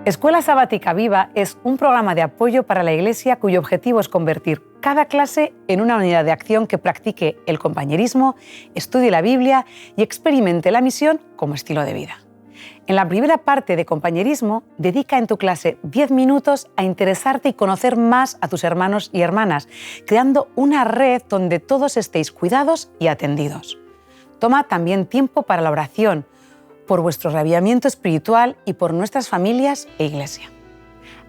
Escuela Sabática Viva es un programa de apoyo para la Iglesia cuyo objetivo es convertir cada clase en una unidad de acción que practique el compañerismo, estudie la Biblia y experimente la misión como estilo de vida. En la primera parte de compañerismo, dedica en tu clase 10 minutos a interesarte y conocer más a tus hermanos y hermanas, creando una red donde todos estéis cuidados y atendidos. Toma también tiempo para la oración, por vuestro reavivamiento espiritual y por nuestras familias e iglesia.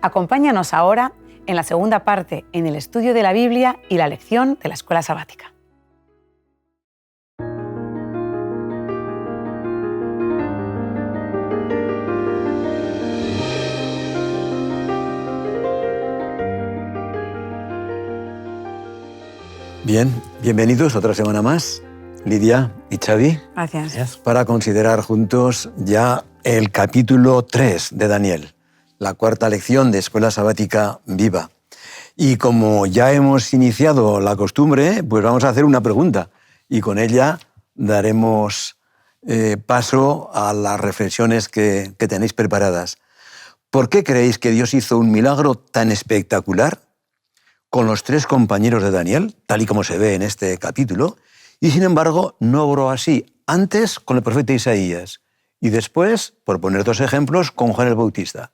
Acompáñanos ahora en la segunda parte en el estudio de la Biblia y la lección de la Escuela Sabática. Bien, bienvenidos otra semana más, Lidia y Xavi. Gracias. Para considerar juntos ya el capítulo 3 de Daniel, la cuarta lección de Escuela Sabática Viva. Y como ya hemos iniciado la costumbre, pues vamos a hacer una pregunta y con ella daremos paso a las reflexiones que tenéis preparadas. ¿Por qué creéis que Dios hizo un milagro tan espectacular con los 3 compañeros de Daniel, tal y como se ve en este capítulo, y sin embargo no obró así antes con el profeta Isaías y después, por poner 2 ejemplos, con Juan el Bautista?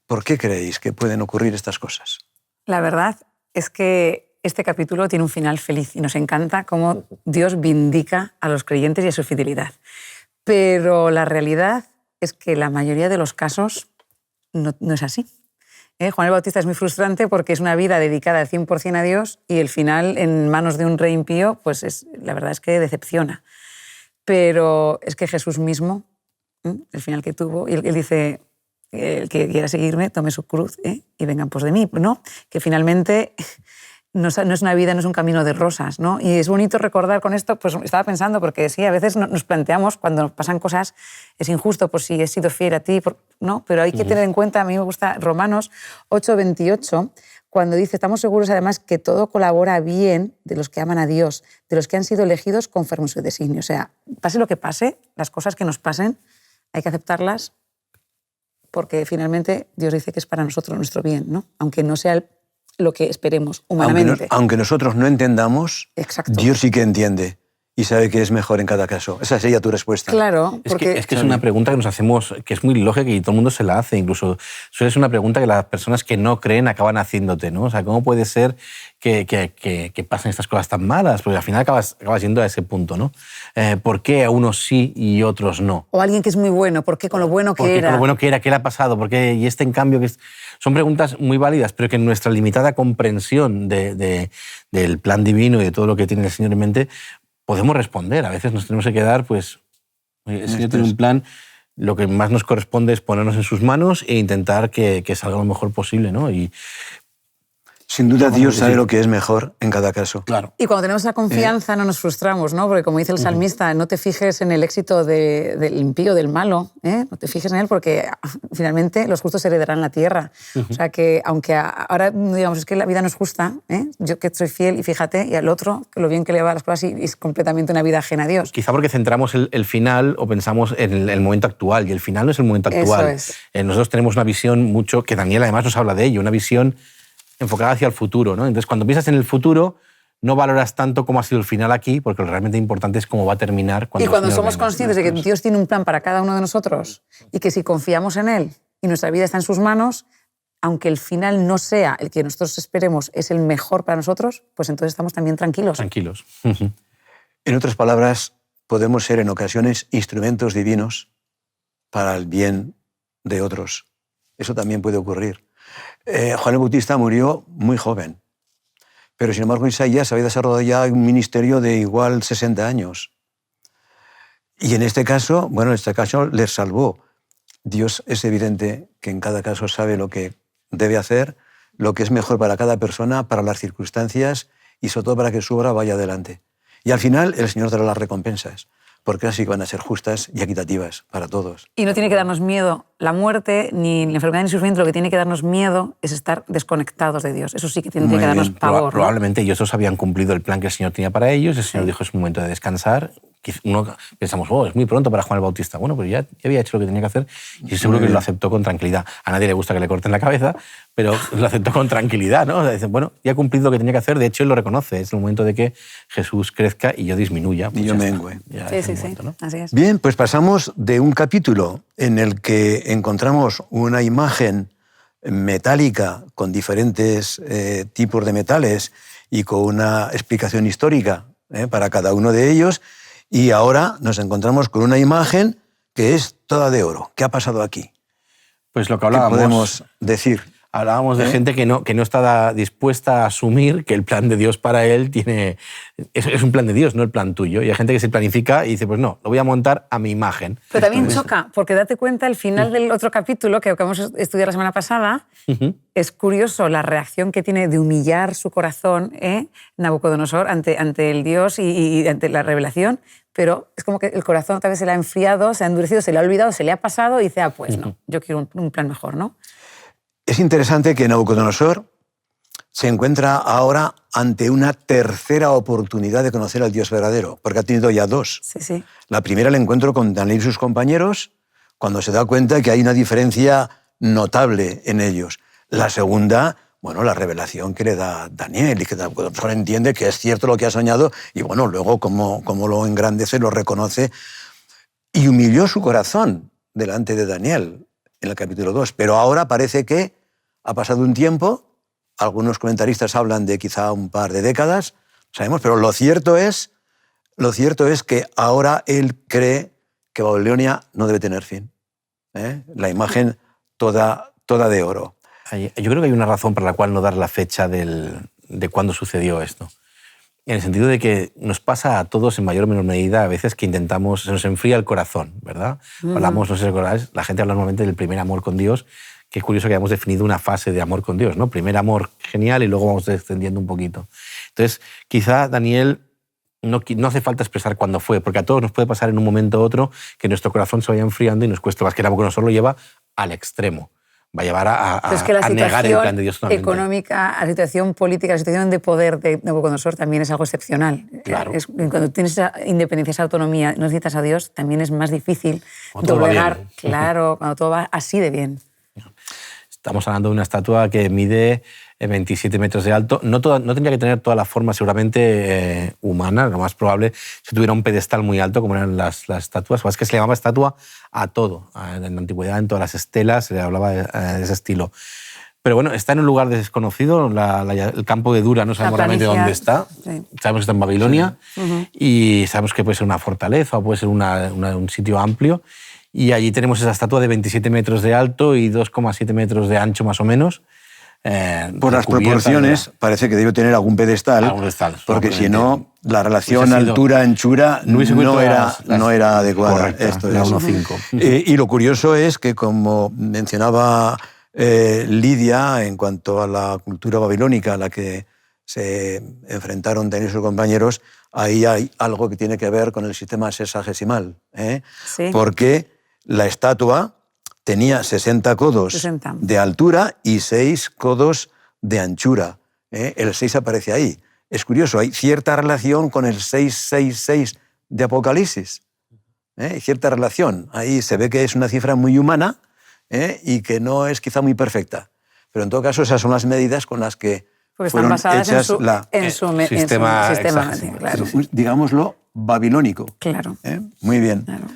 ¿Por qué creéis que pueden ocurrir estas cosas? La verdad es que este capítulo tiene un final feliz y nos encanta cómo Dios vindica a los creyentes y a su fidelidad. Pero la realidad es que la mayoría de los casos no es así. Juan el Bautista es muy frustrante porque es una vida dedicada al 100% a Dios y el final en manos de un rey impío, pues la verdad es que decepciona. Pero es que Jesús mismo, el final que tuvo, él dice, el que quiera seguirme, tome su cruz y vengan pos de mí, ¿no? Que finalmente no es una vida, no es un camino de rosas, ¿no? Y es bonito recordar con esto, pues estaba pensando, porque sí, a veces nos planteamos, cuando nos pasan cosas, es injusto, pues si he sido fiel a ti, ¿no? Pero hay que tener en cuenta, a mí me gusta Romanos 8:28, cuando dice, estamos seguros además que todo colabora bien de los que aman a Dios, de los que han sido elegidos conforme a su designio. O sea, pase lo que pase, las cosas que nos pasen, hay que aceptarlas porque finalmente Dios dice que es para nosotros nuestro bien, ¿no? Aunque no sea lo que esperemos humanamente. Aunque nosotros no entendamos, exacto, Dios sí que entiende y sabe que es mejor en cada caso. Esa sería tu respuesta. Claro, porque es que es una pregunta que nos hacemos, que es muy lógica y todo el mundo se la hace. Incluso suele ser una pregunta que las personas que no creen acaban haciéndote, ¿no? O sea, ¿cómo puede ser que pasen estas cosas tan malas? Porque al final acabas yendo a ese punto, ¿no? ¿Por qué a unos sí y otros no? O alguien que es muy bueno, ¿por qué con lo bueno que era? Con lo bueno que era, ¿qué le ha pasado? ¿Por qué? Y este, en cambio, son preguntas muy válidas, pero que en nuestra limitada comprensión del plan divino y de todo lo que tiene el Señor en mente, podemos responder. A veces nos tenemos que quedar, pues, el Señor tiene un plan, lo que más nos corresponde es ponernos en sus manos e intentar que salga lo mejor posible, ¿no? Y sin duda Dios sabe lo que es mejor en cada caso. Claro. Y cuando tenemos esa confianza no nos frustramos, ¿no? Porque como dice el salmista, no te fijes en el éxito del impío, del malo, no te fijes en él porque finalmente los justos heredarán la tierra. O sea que aunque ahora digamos es que la vida no es justa, yo que soy fiel y fíjate, y al otro, que lo bien que le va a las cosas y es completamente una vida ajena a Dios. Quizá porque centramos el final o pensamos en el momento actual y el final no es el momento actual. Eso es. Nosotros tenemos una visión mucho, que Daniel además nos habla de ello, una visión enfocada hacia el futuro, ¿no? Entonces, cuando piensas en el futuro, no valoras tanto cómo ha sido el final aquí, porque lo realmente importante es cómo va a terminar. Y cuando somos conscientes de que Dios tiene un plan para cada uno de nosotros y que si confiamos en Él y nuestra vida está en sus manos, aunque el final no sea el que nosotros esperemos es el mejor para nosotros, pues entonces estamos también tranquilos. Tranquilos. En otras palabras, podemos ser en ocasiones instrumentos divinos para el bien de otros. Eso también puede ocurrir. Juan el Bautista murió muy joven, pero sin embargo Isaías había desarrollado ya un ministerio de igual 60 años. Y en este caso les salvó. Dios es evidente que en cada caso sabe lo que debe hacer, lo que es mejor para cada persona, para las circunstancias y sobre todo para que su obra vaya adelante. Y al final el Señor dará las recompensas, porque así van a ser justas y equitativas para todos. Y no tiene que darnos miedo la muerte, ni la enfermedad, ni el sufrimiento. Lo que tiene que darnos miedo es estar desconectados de Dios. Eso sí que tiene que darnos pavor. Probablemente ellos dos habían cumplido el plan que el Señor tenía para ellos. El Señor dijo, es un momento de descansar. Uno pensamos, es muy pronto para Juan el Bautista. Bueno, pues ya había hecho lo que tenía que hacer y seguro que lo aceptó con tranquilidad. A nadie le gusta que le corten la cabeza, pero lo aceptó con tranquilidad, ¿no? O sea, dicen, bueno, ya he cumplido lo que tenía que hacer. De hecho, él lo reconoce. Es el momento de que Jesús crezca y yo disminuya. Pues y yo mengue. Sí. ¿No? Así es. Bien, pues pasamos de un capítulo en el que encontramos una imagen metálica con diferentes tipos de metales y con una explicación histórica para cada uno de ellos, y ahora nos encontramos con una imagen que es toda de oro. ¿Qué ha pasado aquí? Pues lo que hablábamos. ¿Qué podemos decir? Hablábamos de gente que no está dispuesta a asumir que el plan de Dios para él es un plan de Dios, no el plan tuyo. Y hay gente que se planifica y dice, pues no, lo voy a montar a mi imagen. Pero también choca, porque date cuenta, al final del otro capítulo, que acabamos de estudiar la semana pasada, es curioso la reacción que tiene de humillar su corazón, Nabucodonosor, ante el Dios y ante la revelación, pero es como que el corazón otra vez se le ha enfriado, se ha endurecido, se le ha olvidado, se le ha pasado y dice, pues no, yo quiero un plan mejor, ¿no? Es interesante que Nabucodonosor se encuentra ahora ante una tercera oportunidad de conocer al Dios verdadero, porque ha tenido ya dos. Sí. La primera, el encuentro con Daniel y sus compañeros, cuando se da cuenta que hay una diferencia notable en ellos. La segunda, bueno, la revelación que le da Daniel, y que Nabucodonosor entiende que es cierto lo que ha soñado, y bueno, luego como lo engrandece, lo reconoce, y humilló su corazón delante de Daniel en el capítulo 2. Pero ahora parece que ha pasado un tiempo, algunos comentaristas hablan de quizá un par de décadas, sabemos, pero lo cierto es que ahora él cree que Babilonia no debe tener fin. La imagen toda de oro. Yo creo que hay una razón para la cual no dar la fecha de cuándo sucedió esto. En el sentido de que nos pasa a todos en mayor o menor medida a veces que se nos enfría el corazón, ¿verdad? Hablamos, no sé si recordáis, la gente habla normalmente del primer amor con Dios, que es curioso que hayamos definido una fase de amor con Dios, ¿no? Primer amor genial y luego vamos descendiendo un poquito. Entonces, quizá Daniel no hace falta expresar cuándo fue, porque a todos nos puede pasar en un momento u otro que nuestro corazón se vaya enfriando y nos cuesta más, que Nabucodonosor lo lleva al extremo. Va a llevar a negar el plan de Dios totalmente. La situación económica, la situación política, la situación de poder de Nabucodonosor también es algo excepcional. Claro. Cuando tienes esa independencia, esa autonomía, no necesitas a Dios, también es más difícil doblegar. Claro, cuando todo va así de bien. Estamos hablando de una estatua que mide 27 metros de alto. No tendría que tener toda la forma seguramente humana, lo más probable si tuviera un pedestal muy alto como eran las estatuas. Es que se le llamaba estatua a todo. En la antigüedad, en todas las estelas, se le hablaba de ese estilo. Pero bueno, está en un lugar desconocido, el campo de Dura no sabemos realmente dónde está. Sí. Sabemos que está en Babilonia y sabemos que puede ser una fortaleza o puede ser un sitio amplio. Y allí tenemos esa estatua de 27 metros de alto y 2,7 metros de ancho más o menos. Por las proporciones parece que debe tener algún pedestal, porque si no, la relación altura-anchura no era adecuada. Correcto, esto era es 1,5. Y lo curioso es que, como mencionaba Lidia, en cuanto a la cultura babilónica a la que se enfrentaron Daniel y sus compañeros, ahí hay algo que tiene que ver con el sistema sexagesimal, Sí. Porque la estatua tenía 60 codos de altura y 6 codos de anchura. El 6 aparece ahí. Es curioso, hay cierta relación con el 666 de Apocalipsis. Cierta relación. Ahí se ve que es una cifra muy humana y que no es quizá muy perfecta. Pero en todo caso, esas son las medidas con las que fueron hechas en su sistema claro. Digámoslo, babilónico. Claro. Muy bien. Claro.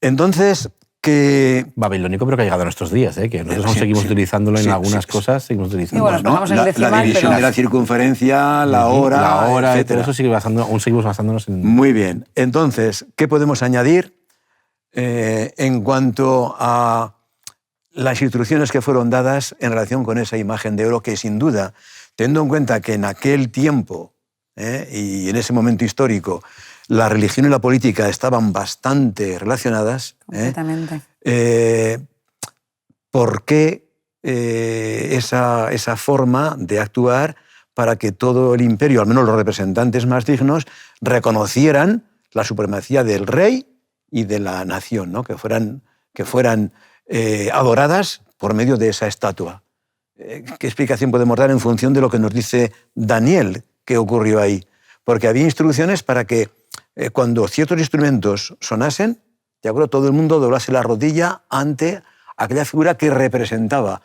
Entonces, que... Babilónico, pero que ha llegado a nuestros días, que nosotros aún seguimos utilizándolo en algunas cosas, seguimos utilizando. Bueno, la división de la circunferencia, la hora, etcétera. Todo eso aún seguimos basándonos en... Muy bien. Entonces, ¿qué podemos añadir en cuanto a las instrucciones que fueron dadas en relación con esa imagen de oro que, sin duda, teniendo en cuenta que en aquel tiempo y en ese momento histórico la religión y la política estaban bastante relacionadas. Completamente. ¿Por qué esa forma de actuar para que todo el imperio, al menos los representantes más dignos, reconocieran la supremacía del rey y de la nación, ¿no? que fueran adoradas por medio de esa estatua? ¿Qué explicación podemos dar en función de lo que nos dice Daniel que ocurrió ahí? Porque había instrucciones para que cuando ciertos instrumentos sonasen, de acuerdo, todo el mundo doblase la rodilla ante aquella figura que representaba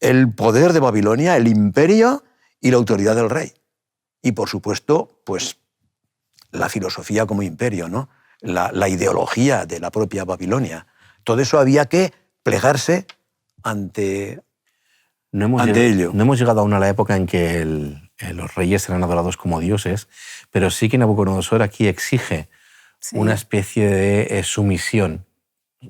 el poder de Babilonia, el imperio y la autoridad del rey. Y, por supuesto, pues la filosofía como imperio, ¿no? La ideología de la propia Babilonia. Todo eso había que plegarse ante ello. No hemos llegado aún a la época en que los reyes eran adorados como dioses, pero sí que Nabucodonosor aquí exige una especie de sumisión,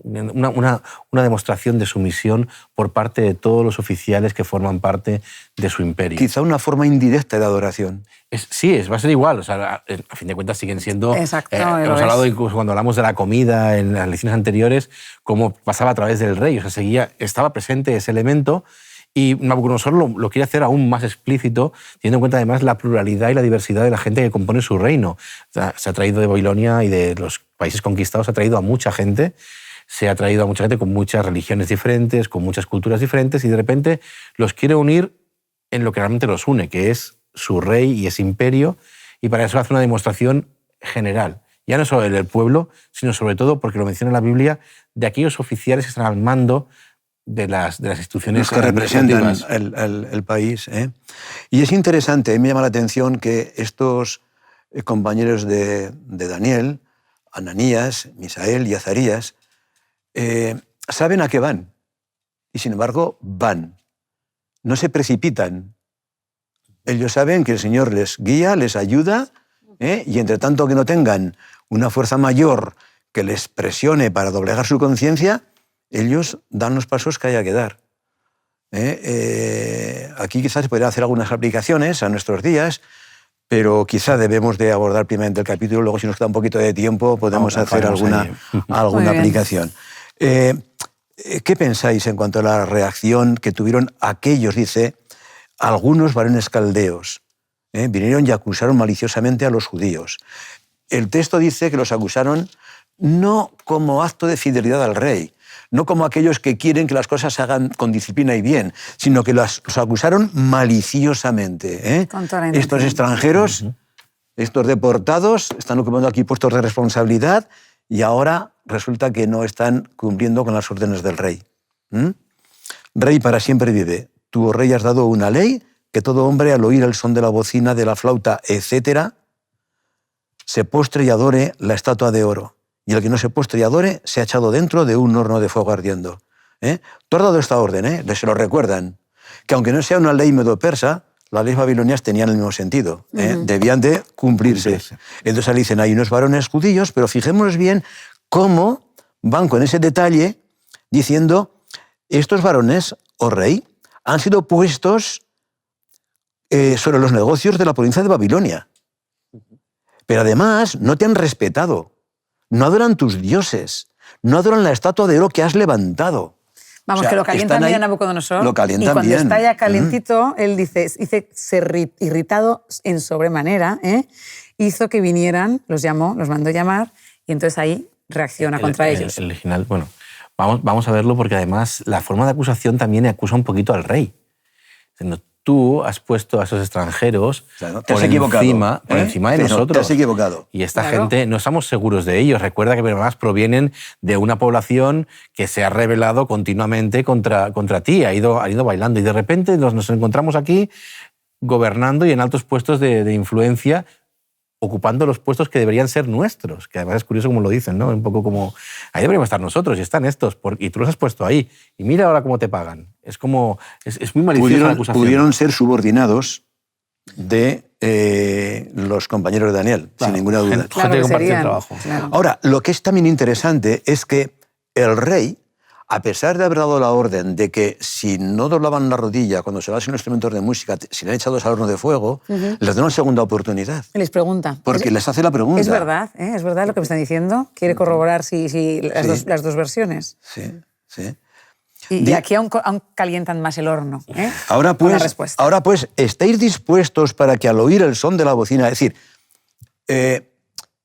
una demostración de sumisión por parte de todos los oficiales que forman parte de su imperio. Quizá una forma indirecta de adoración. Va a ser igual. O sea, a fin de cuentas siguen siendo... Exacto, hemos hablado incluso cuando hablamos de la comida en las lecciones anteriores, cómo pasaba a través del rey. O sea, estaba presente ese elemento. Y Nabucodonosor lo quiere hacer aún más explícito, teniendo en cuenta además la pluralidad y la diversidad de la gente que compone su reino. O sea, se ha traído de Babilonia y de los países conquistados, se ha traído a mucha gente, con muchas religiones diferentes, con muchas culturas diferentes, y de repente los quiere unir en lo que realmente los une, que es su rey y ese imperio, y para eso hace una demostración general. Ya no solo del pueblo, sino sobre todo, porque lo menciona la Biblia, de aquellos oficiales que están al mando de las instituciones los que representan el país. Y es interesante, me llama la atención que estos compañeros de Daniel, Ananías, Misael y Azarías, saben a qué van y sin embargo van. No se precipitan. Ellos saben que el Señor les guía, les ayuda, y entre tanto que no tengan una fuerza mayor que les presione para doblegar su conciencia, ellos dan los pasos que haya que dar. Aquí quizás se podrían hacer algunas aplicaciones a nuestros días, pero quizá debemos de abordar primeramente el capítulo, luego si nos queda un poquito de tiempo podemos hacer alguna aplicación. ¿Qué pensáis en cuanto a la reacción que tuvieron aquellos, dice, algunos varones caldeos? Vinieron y acusaron maliciosamente a los judíos. El texto dice que los acusaron no como acto de fidelidad al rey, no como aquellos que quieren que las cosas se hagan con disciplina y bien, sino que los acusaron maliciosamente. Estos extranjeros, estos deportados, están ocupando aquí puestos de responsabilidad y ahora resulta que no están cumpliendo con las órdenes del rey. Rey para siempre vive. Tú, oh rey, has dado una ley que todo hombre, al oír el son de la bocina, de la flauta, etc., se postre y adore la estatua de oro. Y el que no se postre y adore, se ha echado dentro de un horno de fuego ardiendo. Tú has dado esta orden, se lo recuerdan, que aunque no sea una ley medo-persa, las leyes babilonias tenían el mismo sentido, debían de cumplirse. Entonces le dicen, hay unos varones judíos, pero fijémonos bien cómo van con ese detalle diciendo, estos varones, oh rey, han sido puestos sobre los negocios de la provincia de Babilonia. Pero además no te han respetado. No adoran tus dioses, no adoran la estatua de oro que has levantado. Vamos, que lo calientan bien a Nabucodonosor. Lo calientan y cuando bien. Está ya calentito, él dice ser irritado en sobremanera, hizo que vinieran, los llamó, los mandó llamar, y entonces ahí reacciona contra ellos. El original, bueno, vamos a verlo porque además la forma de acusación también acusa un poquito al rey. Diciendo, tú has puesto a esos extranjeros por encima de nosotros. Te has equivocado. Y esta gente, no estamos seguros de ellos. Recuerda que además provienen de una población que se ha rebelado continuamente contra ti, ha ido bailando. Y de repente nos encontramos aquí gobernando y en altos puestos de influencia, ocupando los puestos que deberían ser nuestros, que además es curioso como lo dicen, ¿no? Un poco como, ahí deberíamos estar nosotros y están estos, y tú los has puesto ahí, y mira ahora cómo te pagan. Es como, es muy maliciosa la acusación. Pudieron ser subordinados de los compañeros de Daniel, sin ninguna duda. Gente que comparte el trabajo. Claro. Ahora, lo que es también interesante es que el rey, a pesar de haber dado la orden de que si no doblaban la rodilla cuando se basen los instrumentos de música, si le han echado al horno de fuego, les da una segunda oportunidad. Les pregunta. Porque les hace la pregunta. Es verdad lo que me están diciendo. Quiere corroborar si las dos versiones. Sí, sí. Y aquí aún calientan más el horno. Ahora pues, ¿estáis dispuestos para que al oír el son de la bocina, es decir,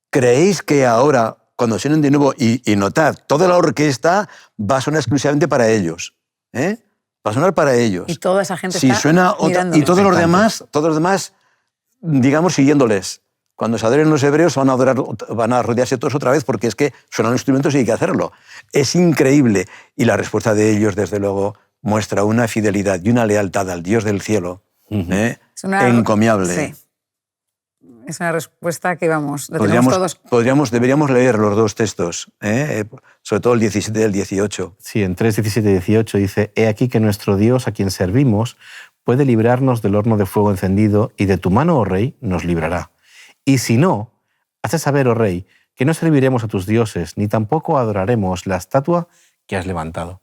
creéis que ahora, cuando suenen de nuevo, y notad, toda la orquesta va a sonar exclusivamente para ellos, va a sonar para ellos. Y toda esa gente si está suena mirándolos. y todos los demás, digamos, siguiéndoles. cuando se adoren los hebreos van a rodearse todos otra vez porque es que suenan los instrumentos y hay que hacerlo. Es increíble. Y la respuesta de ellos, desde luego, muestra una fidelidad y una lealtad al Dios del cielo encomiable. Sí. Es una respuesta que, vamos, lo tenemos todos. Deberíamos leer los dos textos, sobre todo el 17 y el 18. Sí, en 3, 17 y 18 dice: «He aquí que nuestro Dios, a quien servimos, puede librarnos del horno de fuego encendido, y de tu mano, oh rey, nos librará. Y si no, haz saber, oh rey, que no serviremos a tus dioses, ni tampoco adoraremos la estatua que has levantado».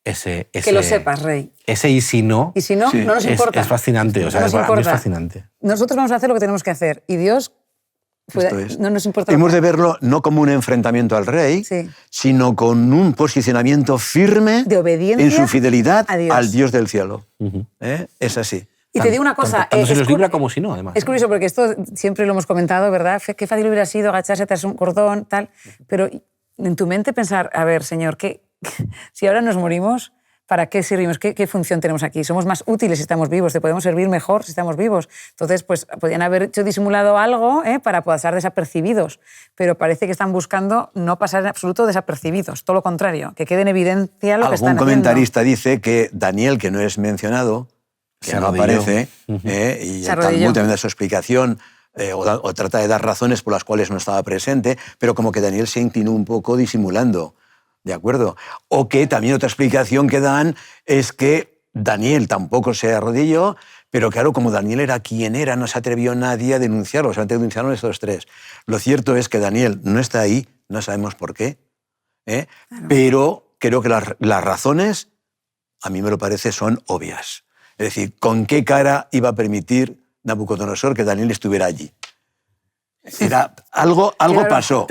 Que lo sepas, rey. Ese y si no, sí, no nos importa. Es fascinante, o sea, no para mí es fascinante. Nosotros vamos a hacer lo que tenemos que hacer y Dios no nos importa. Hemos de verlo no como un enfrentamiento al rey, sino con un posicionamiento firme de obediencia en su fidelidad a Dios. Al Dios del cielo. Es así. Y te digo una cosa. Tanto se los libra como si no, además. Es curioso porque esto siempre lo hemos comentado, ¿verdad? Qué fácil hubiera sido agacharse tras un cordón, tal. Pero en tu mente pensar, a ver, Señor, si ahora nos morimos, ¿para qué servimos? ¿Qué función tenemos aquí? Somos más útiles si estamos vivos, te podemos servir mejor si estamos vivos. Entonces, pues podían haber hecho disimulado algo para pasar desapercibidos, pero parece que están buscando no pasar en absoluto desapercibidos, todo lo contrario, que quede en evidencia lo que están haciendo. Algún comentarista dice que Daniel, que no es mencionado, que no aparece, y el Talmud también da su explicación, o trata de dar razones por las cuales no estaba presente, pero como que Daniel se inclinó un poco disimulando. ¿De acuerdo? O que también otra explicación que dan es que Daniel tampoco se arrodilló, pero claro, como Daniel era quien era, no se atrevió nadie a denunciarlo, solamente denunciaron estos tres. Lo cierto es que Daniel no está ahí, no sabemos por qué, claro. Pero creo que las razones, a mí me lo parece, son obvias. Es decir, ¿con qué cara iba a permitir Nabucodonosor que Daniel estuviera allí? Era, algo claro. Pasó,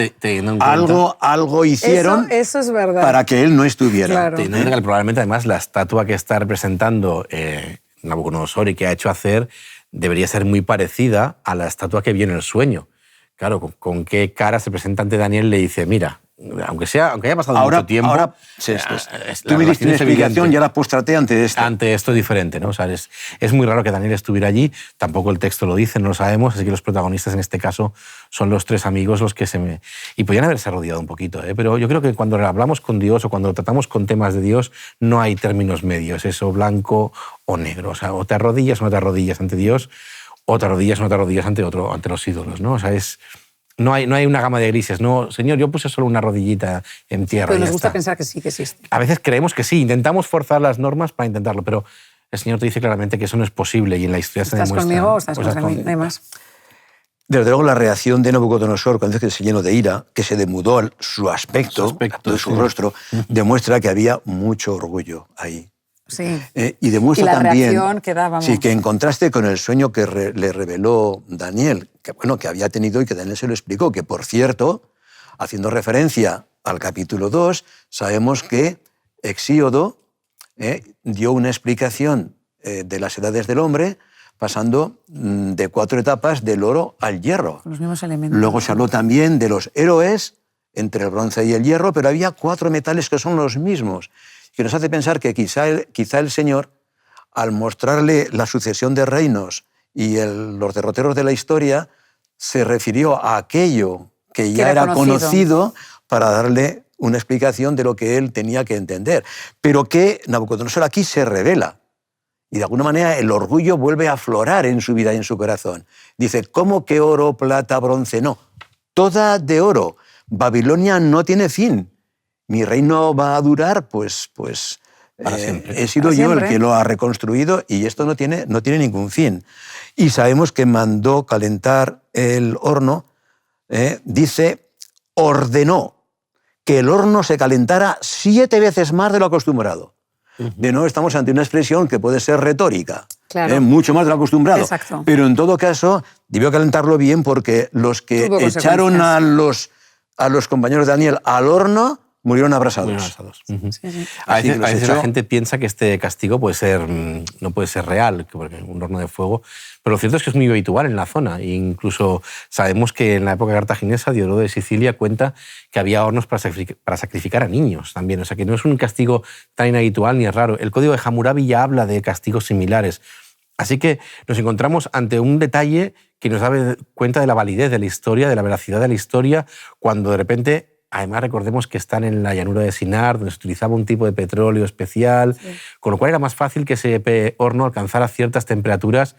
algo hicieron eso es verdad. Para que él no estuviera. Claro. Teniendo en cuenta que probablemente además la estatua que está representando Nabucodonosor y que ha hecho hacer debería ser muy parecida a la estatua que vio en el sueño. Claro, ¿con qué cara se presenta ante Daniel? Le dice, mira, aunque haya pasado mucho tiempo... Tú me diste una explicación y ahora póstrate ante esto. Ante esto diferente, ¿no? O sea, es muy raro que Daniel estuviera allí, tampoco el texto lo dice, no lo sabemos, así que los protagonistas en este caso son los tres amigos los que Y podían haberse arrodillado un poquito, pero yo creo que cuando hablamos con Dios o cuando tratamos con temas de Dios no hay términos medios, eso blanco o negro, o sea, o te arrodillas o no te arrodillas ante Dios, o te arrodillas o no te arrodillas ante los ídolos, ¿no? O sea, no hay una gama de grises. No, Señor, yo puse solo una rodillita en tierra. Pero nos gusta pensar que sí, que existe. A veces creemos que sí, intentamos forzar las normas para intentarlo, pero el Señor te dice claramente que eso no es posible y en la historia se demuestra. ¿Estás conmigo o estás contra mí? No hay más. Desde luego la reacción de Nabucodonosor cuando dice que se llenó de ira, que se demudó su aspecto de su rostro, demuestra que había mucho orgullo ahí. Sí. Y demuestra también que en contraste con el sueño que le reveló Daniel, que había tenido y que Daniel se lo explicó, que por cierto, haciendo referencia al capítulo 2, sabemos que Hesíodo dio una explicación de las edades del hombre pasando de 4 etapas del oro al hierro. Los mismos elementos. Luego se habló también de los héroes entre el bronce y el hierro, pero había 4 metales que son los mismos, que nos hace pensar que quizá el Señor, al mostrarle la sucesión de reinos y los derroteros de la historia, se refirió a aquello que ya era conocido para darle una explicación de lo que él tenía que entender. Pero que Nabucodonosor aquí se revela. Y de alguna manera el orgullo vuelve a aflorar en su vida y en su corazón. Dice, ¿cómo que oro, plata, bronce? No, toda de oro. Babilonia no tiene fin. Mi reino va a durar, pues he sido yo el que lo ha reconstruido y esto no tiene ningún fin. Y sabemos que mandó calentar el horno, dice, ordenó que el horno se calentara 7 veces más de lo acostumbrado. De nuevo estamos ante una expresión que puede ser retórica, claro. Mucho más de lo acostumbrado. Exacto. Pero en todo caso, debió calentarlo bien porque los que echaron a los compañeros de Daniel al horno murieron abrasados. Sí. A veces la gente piensa que este castigo no puede ser real, porque un horno de fuego, pero lo cierto es que es muy habitual en la zona. E incluso sabemos que en la época cartaginesa, Diodoro de Sicilia cuenta que había hornos para sacrificar a niños también. O sea, que no es un castigo tan inhabitual ni es raro. El Código de Hammurabi ya habla de castigos similares. Así que nos encontramos ante un detalle que nos da cuenta de la validez de la historia, de la veracidad de la historia, cuando de repente, además recordemos que están en la llanura de Sinar, donde se utilizaba un tipo de petróleo especial, con lo cual era más fácil que ese horno alcanzara ciertas temperaturas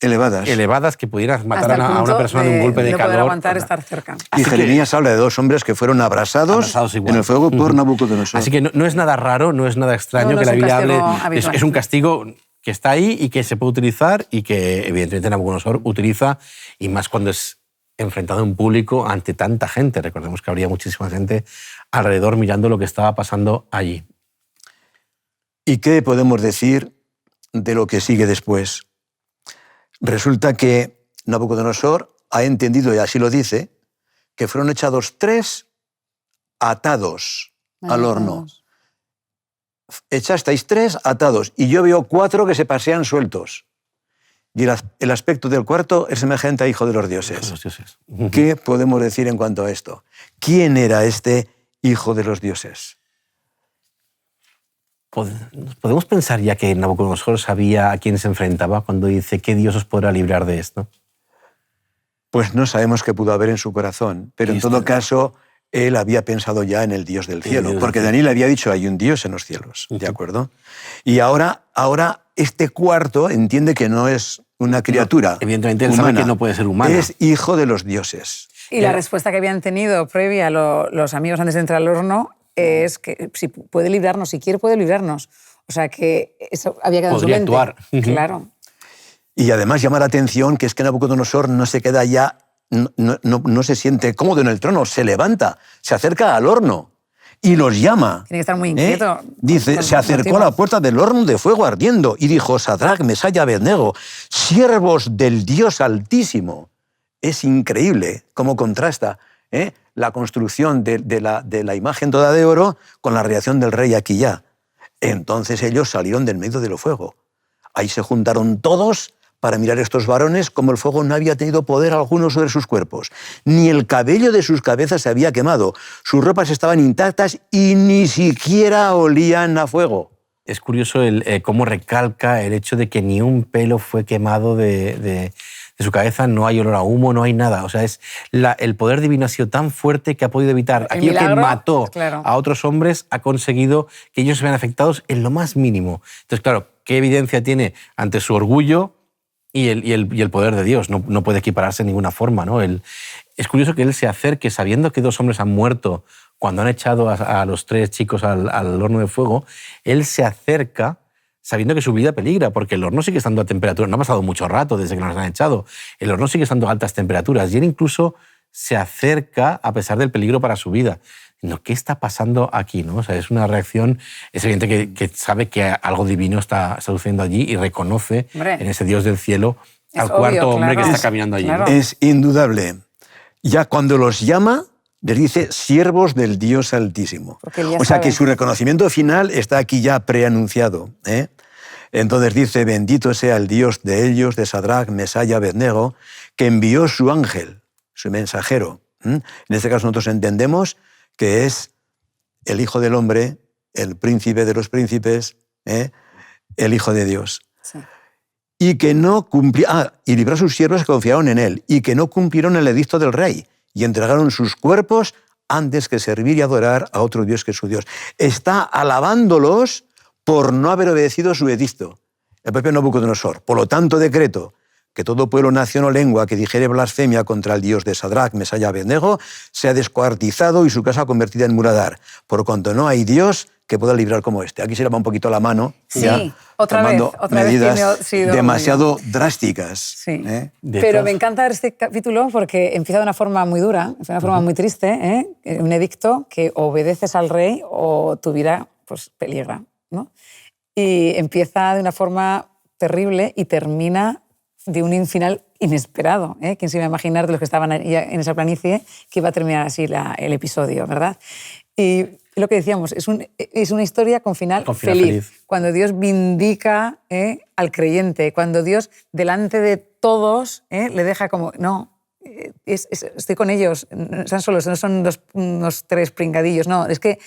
elevadas que pudieran matar a una persona de un golpe de calor. Poder aguantar estar cerca. Y Jeremías habla de 2 hombres que fueron abrasados en el fuego por Nabucodonosor. Así que no es nada raro, no es nada extraño que la Biblia hable. Es un castigo que está ahí y que se puede utilizar y que evidentemente Nabucodonosor utiliza, y más cuando es enfrentado en público ante tanta gente. Recordemos que habría muchísima gente alrededor mirando lo que estaba pasando allí. ¿Y qué podemos decir de lo que sigue después? Resulta que Nabucodonosor ha entendido, y así lo dice, que fueron echados 3 atados al horno. Echasteis 3 atados, y yo veo 4 que se pasean sueltos. Y el aspecto del cuarto es semejante a hijo de los dioses. ¿Qué podemos decir en cuanto a esto? ¿Quién era este hijo de los dioses? ¿Podemos pensar ya que Nabucodonosor sabía a quién se enfrentaba cuando dice ¿qué Dios os podrá librar de esto? Pues no sabemos qué pudo haber en su corazón, pero en todo caso él había pensado ya en el Dios del cielo, porque Daniel había dicho hay un Dios en los cielos, ¿de acuerdo? Y ahora este cuarto entiende que no es una criatura evidentemente él humana, sabe que no puede ser humana. Es hijo de los dioses. Y la respuesta que habían tenido previa los amigos antes de entrar al horno es que si puede librarnos, si quiere puede librarnos. O sea que eso había quedado podría en su mente. actuar. Claro. Y además llama la atención que es que Nabucodonosor no se queda ya, no se siente cómodo en el trono, se levanta, se acerca al horno y los llama. Tiene que estar muy inquieto. Dice, se acercó a la puerta del horno de fuego ardiendo y dijo, Sadrach, Mesach y Abednego, siervos del Dios Altísimo. Es increíble cómo contrasta la construcción de la imagen toda de oro con la reacción del rey aquí ya. Entonces ellos salieron del medio del fuego. Ahí se juntaron todos para mirar a estos varones como el fuego no había tenido poder alguno sobre sus cuerpos. Ni el cabello de sus cabezas se había quemado. Sus ropas estaban intactas y ni siquiera olían a fuego. Es curioso cómo recalca el hecho de que ni un pelo fue quemado de su cabeza, no hay olor a humo, no hay nada. O sea, el poder divino ha sido tan fuerte que ha podido evitar aquello milagro, que mató a otros hombres, ha conseguido que ellos se vean afectados en lo más mínimo. Entonces, claro, ¿qué evidencia tiene ante su orgullo y el poder de Dios? No puede equipararse de ninguna forma, ¿no? Es curioso que él se acerque sabiendo que 2 hombres han muerto cuando han echado a los 3 chicos al horno de fuego. Él se acerca sabiendo que su vida peligra, porque el horno sigue estando a temperatura. No ha pasado mucho rato desde que nos han echado. El horno sigue estando a altas temperaturas y él incluso se acerca a pesar del peligro para su vida. ¿Qué está pasando aquí? ¿No? O sea, es una reacción, es evidente que sabe que algo divino está sucediendo allí y reconoce en ese Dios del cielo al cuarto hombre que está caminando allí. Claro. Es indudable. Ya cuando los llama, les dice siervos del Dios Altísimo. O sea que su reconocimiento final está aquí ya preanunciado. Entonces dice, bendito sea el Dios de ellos, de Sadrach, Mesach y Abednego, que envió su ángel, su mensajero. En este caso nosotros entendemos que es el Hijo del Hombre, el príncipe de los príncipes, el Hijo de Dios. Sí. Y que no y libró a sus siervos que confiaron en él, y que no cumplieron el edicto del rey, y entregaron sus cuerpos antes que servir y adorar a otro Dios que su Dios. Está alabándolos por no haber obedecido su edicto, el propio Nabucodonosor. Por lo tanto, decreto que todo pueblo, nación o lengua que dijere blasfemia contra el Dios de Sadrach, Mesach y Abednego sea descuartizado y su casa convertida en muradar, por cuanto no hay Dios que pueda librar como este. Aquí se le va un poquito la mano. Sí, ya, otra vez medidas demasiado drásticas. Sí. Pero me encanta este capítulo porque empieza de una forma muy dura, de una forma muy triste, un edicto que obedeces al rey o tu vida pues, peligra, ¿no? Y empieza de una forma terrible y termina de un final inesperado. ¿Quién se iba a imaginar de los que estaban en esa planicie que iba a terminar así el episodio, ¿verdad? Y lo que decíamos, es una historia con final feliz. Cuando Dios vindica al creyente, cuando Dios delante de todos le deja como, no, estoy con ellos, no están solos, no son unos 3 pringadillos, no, es que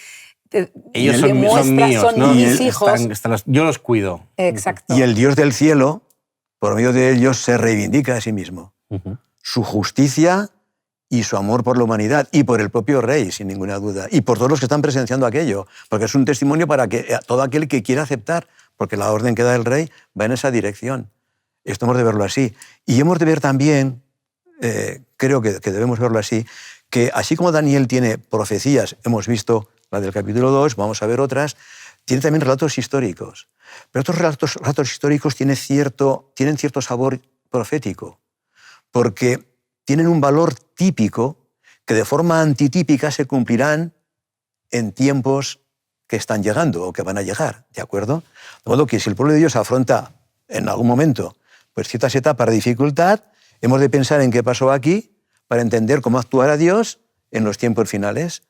ellos son míos, son ¿no? mis hijos. Yo los cuido. Exacto. Y el Dios del cielo, por medio de ellos, se reivindica a sí mismo. su justicia y su amor por la humanidad y por el propio rey, sin ninguna duda, y por todos los que están presenciando aquello, porque es un testimonio para que todo aquel que quiera aceptar, porque la orden que da el rey va en esa dirección. Esto hemos de verlo así. Y hemos de ver también, creo que debemos verlo así, que así como Daniel tiene profecías, hemos visto la del capítulo 2, vamos a ver otras, tiene también relatos históricos. Pero estos relatos históricos tienen cierto sabor profético, porque tienen un valor típico que de forma antitípica se cumplirán en tiempos que están llegando o que van a llegar, ¿de acuerdo? De modo que si el pueblo de Dios afronta en algún momento pues ciertas etapas de dificultad, hemos de pensar en qué pasó aquí para entender cómo actuará Dios en los tiempos finales.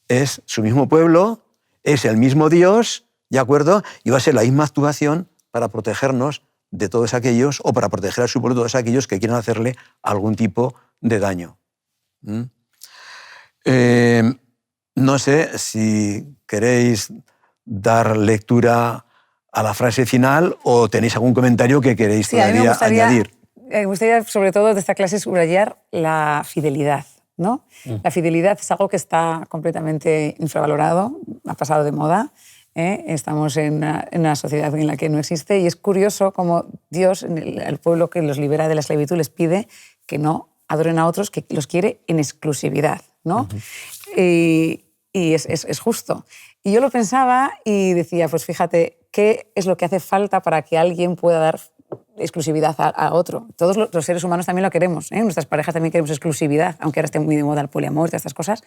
Es su mismo pueblo, es el mismo Dios, ¿de acuerdo? Y va a ser la misma actuación para protegernos de todos aquellos, o para proteger a su pueblo de todos aquellos que quieran hacerle algún tipo de daño. No sé si queréis dar lectura a la frase final o tenéis algún comentario que queréis todavía añadir. Me gustaría, sobre todo, de esta clase subrayar la fidelidad, ¿no? La fidelidad es algo que está completamente infravalorado, ha pasado de moda. Estamos en una sociedad en la que no existe, y es curioso cómo Dios, al pueblo que los libera de la esclavitud, les pide que no adoren a otros, que los quiere en exclusividad, ¿no? Y es justo. Y yo lo pensaba y decía, pues fíjate, ¿qué es lo que hace falta para que alguien pueda dar exclusividad a otro? Todos los seres humanos también lo queremos, ¿eh? Nuestras parejas también queremos exclusividad, aunque ahora esté muy de moda el poliamor y estas cosas.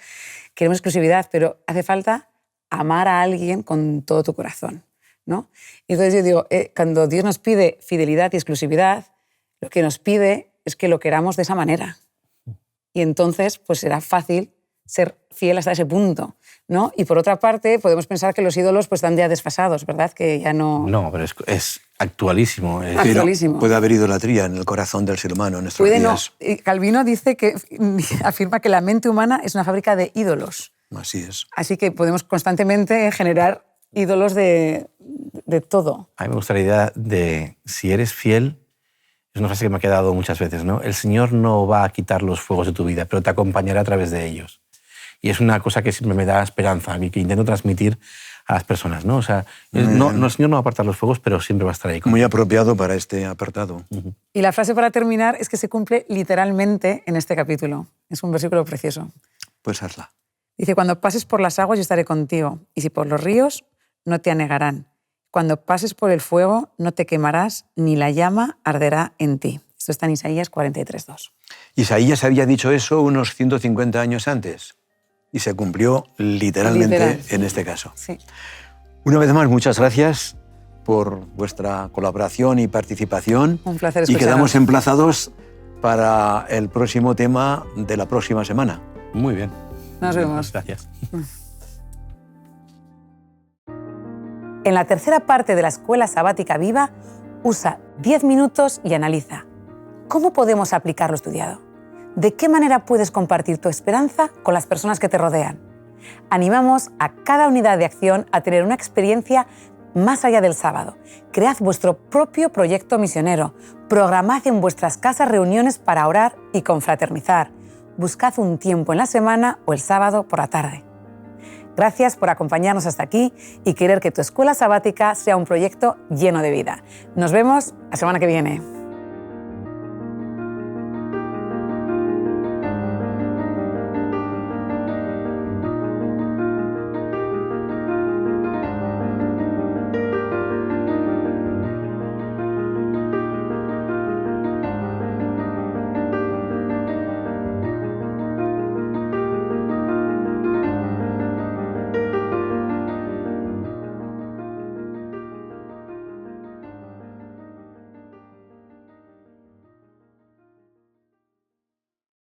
Queremos exclusividad, pero hace falta amar a alguien con todo tu corazón, ¿no? Y entonces yo digo, cuando Dios nos pide fidelidad y exclusividad, lo que nos pide es que lo queramos de esa manera. Y entonces pues será fácil ser fiel hasta ese punto, ¿no? Y por otra parte, podemos pensar que los ídolos pues, están ya desfasados, ¿verdad? Que ya no... No, pero es actualísimo. Actualísimo. Puede haber idolatría en el corazón del ser humano en nuestros días. No. Calvino afirma que la mente humana es una fábrica de ídolos. Así es. Así que podemos constantemente generar ídolos de todo. A mí me gusta la idea de, si eres fiel, es una frase que me ha quedado muchas veces, ¿no? El Señor no va a quitar los fuegos de tu vida, pero te acompañará a través de ellos. Y es una cosa que siempre me da esperanza, a mí, que intento transmitir a las personas, ¿no? O sea, el Señor no va a apartar los fuegos, pero siempre va a estar ahí. Muy apropiado para este apartado. Y la frase para terminar es que se cumple literalmente en este capítulo. Es un versículo precioso. Pues hazla. Dice, cuando pases por las aguas yo estaré contigo, y si por los ríos no te anegarán. Cuando pases por el fuego no te quemarás, ni la llama arderá en ti. Esto está en Isaías 43:2. Isaías había dicho eso unos 150 años antes y se cumplió literalmente en este caso. Sí. Una vez más, muchas gracias por vuestra colaboración y participación. Un placer Y escucharos. quedamos emplazados para el próximo tema de la próxima semana. Muy bien. Nos vemos. Gracias. En la tercera parte de la Escuela Sabática Viva, usa 10 minutos y analiza. ¿Cómo podemos aplicar lo estudiado? ¿De qué manera puedes compartir tu esperanza con las personas que te rodean? Animamos a cada unidad de acción a tener una experiencia más allá del sábado. Cread vuestro propio proyecto misionero. Programad en vuestras casas reuniones para orar y confraternizar. Buscad un tiempo en la semana o el sábado por la tarde. Gracias por acompañarnos hasta aquí y querer que tu escuela sabática sea un proyecto lleno de vida. Nos vemos la semana que viene.